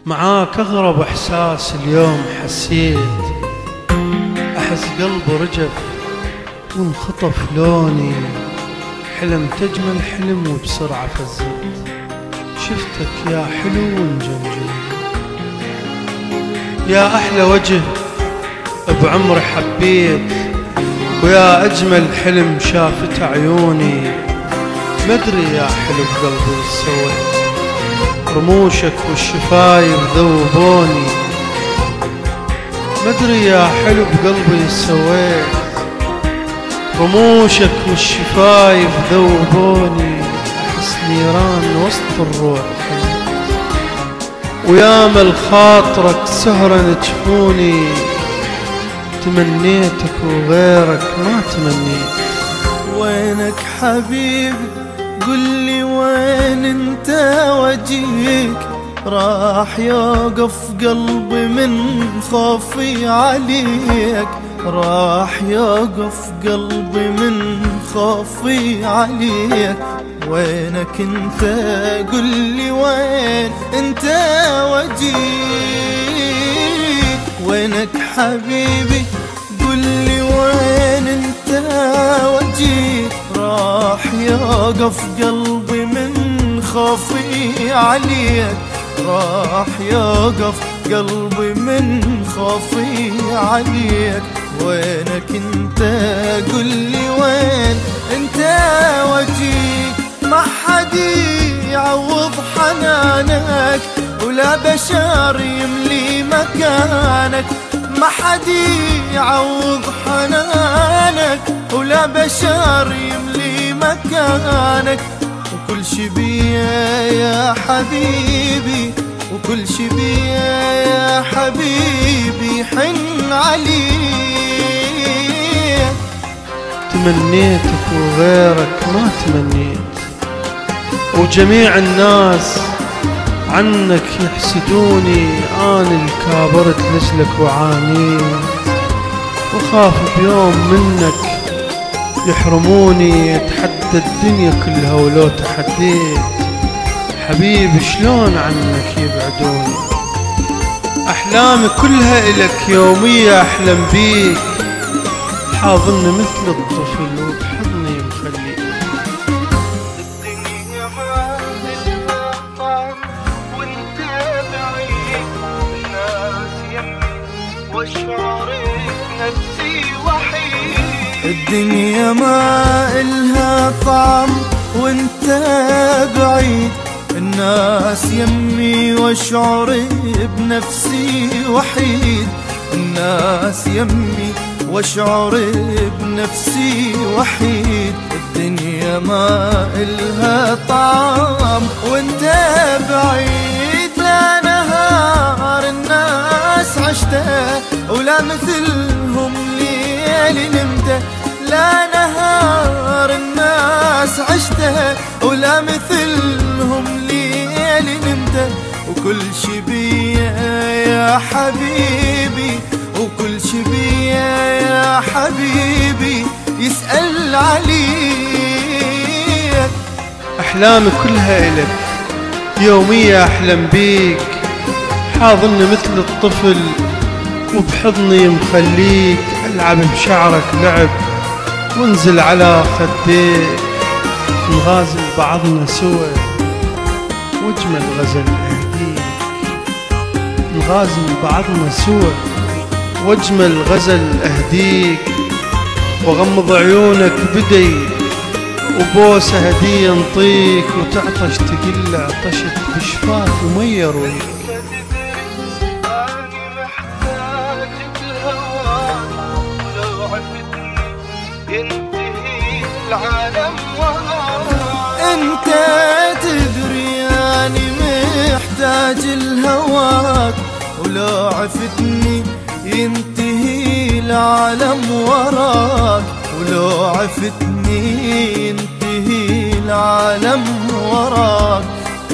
معاك أغرب إحساس اليوم حسيت، أحس قلبي رجف وانخطف لوني، حلمت أجمل حلم وبسرعة فزت، شفتك يا حلو ونجمجم، يا أحلى وجه بعمري حبيت، ويا أجمل حلم شافته عيوني، مدري يا حلو بقلبي وش سويت، رموشك والشفايف ذوبوني، مدري يا حلو بقلبي وش سويت، رموشك والشفايف ذوبوني، أحس نيران وسط الروح ويامل خاطرك سهرا تشوفوني، تمنيتك وغيرك ما تمنيت. وينك حبيبي قلي وين انت وجيك، راح يوقف قلبي من خوفي عليك، راح يوقف قلبي من خوفي عليك، وينك انت قلي وين انت وجيك، وينك حبيبي قلي وين انت وجيك، راح يوقف قلبي من خوفي عليك، راح يوقف قلبي من خوفي عليك، وينك انت قلي وين انت وجيك، ما حد يعوض حنانك ولا بشر يملي مكانك، ما حد يعوض حنانك ولا بشر يملي مكانك، وكل شي بيا يا حبيبي، وكل شي بيا يا حبيبي حن عليك. تمنيتك وغيرك ما تمنيت، وجميع الناس عنك يحسدوني، أنا الكابرت لجلك وعانيت، وخاف بيوم منك يحرموني، اتحدى الدنيا كلها ولو تحديت، حبيبي شلون عنك يبعدوني، أحلامي كلها إلك يومية أحلم بيك، حاضني مثل الطفل وبحضني مخليك. الدنيا ما إلها طعم وانت بعيد، الناس يمي واشعرك نفسي وحيد، الدنيا ما إلها طعم وانت بعيد، الناس يمي واشعري بنفسي وحيد، الناس يمي واشعري بنفسي وحيد، الدنيا ما إلها طعم وانت بعيد، لا نهار الناس عشته ولا مثلهم ليل نمته، لا نهار الناس عشته ولا مثلهم ليل نمته، وكل شي بيا يا حبيبي، وكل شي بيا يا حبيبي يسأل عليك. أحلامي كلها إلك يومية أحلم بيك، حاضني مثل الطفل وبحضني مخليك، ألعب بشعرك لعب وانزل على خديك، نغازل بعضنا سوا واجمل غزل أهديك، نغازل بعضنا سوا واجمل غزل أهديك، وغمض عيونك بدي وبوسة هدية نطيك، وتعطش تقل عطشت بشفاك ومية رويك. انت تدري اني محتاج لهواك، ولو عفتني ينتهي العالم وراك، ولو عفتني ينتهي العالم وراك،